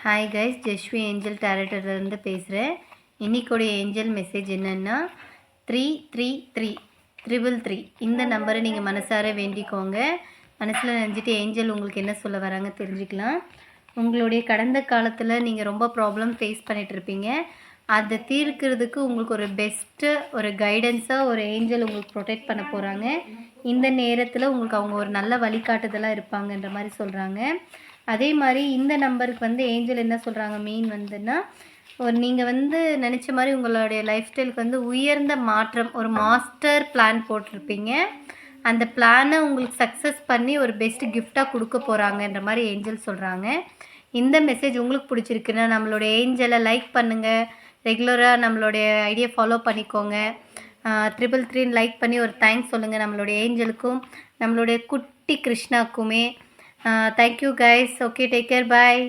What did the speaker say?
Hi guys, Jeswi angel டேரக்டர்லேருந்து பேசுகிறேன். இன்றைக்கோடைய angel message என்னென்னா 333 இந்த நம்பரை நீங்கள் மனசார வேண்டிக்கோங்க. மனசில் நினச்சிட்டு ஏஞ்சல் உங்களுக்கு என்ன சொல்ல வராங்க தெரிஞ்சுக்கலாம். உங்களுடைய கடந்த காலத்தில் நீங்கள் ரொம்ப ப்ராப்ளம் ஃபேஸ் பண்ணிகிட்ருப்பீங்க. அதை தீர்க்கிறதுக்கு உங்களுக்கு ஒரு பெஸ்ட்டு ஒரு கைடன்ஸாக ஒரு ஏஞ்சல் உங்களுக்கு ப்ரொடெக்ட் பண்ண போகிறாங்க. இந்த நேரத்தில் உங்களுக்கு அவங்க ஒரு நல்ல வழிகாட்டுதலாக இருப்பாங்கன்ற மாதிரி சொல்கிறாங்க. அதே மாதிரி இந்த நம்பருக்கு ஏஞ்சல் என்ன சொல்கிறாங்க வந்துன்னா, நீங்கள் நினச்ச மாதிரி உங்களுடைய லைஃப் ஸ்டைலுக்கு உயர்ந்த மாற்றம், ஒரு மாஸ்டர் பிளான் போட்டிருப்பீங்க. அந்த பிளானை உங்களுக்கு சக்ஸஸ் பண்ணி ஒரு பெஸ்ட் கிஃப்டாக கொடுக்க போகிறாங்கன்ற மாதிரி ஏஞ்சல் சொல்கிறாங்க. இந்த மெசேஜ் உங்களுக்கு பிடிச்சிருக்குன்னா நம்மளுடைய ஏஞ்சலை லைக் பண்ணுங்கள். ரெகுலராக நம்மளுடைய ஐடியா ஃபாலோ பண்ணிக்கோங்க. 333 லைக் பண்ணி ஒரு தேங்க்ஸ் சொல்லுங்கள் நம்மளுடைய ஏஞ்சலுக்கும் நம்மளுடைய குட்டி கிருஷ்ணாக்குமே. Thank you guys. Okay, take care. Bye.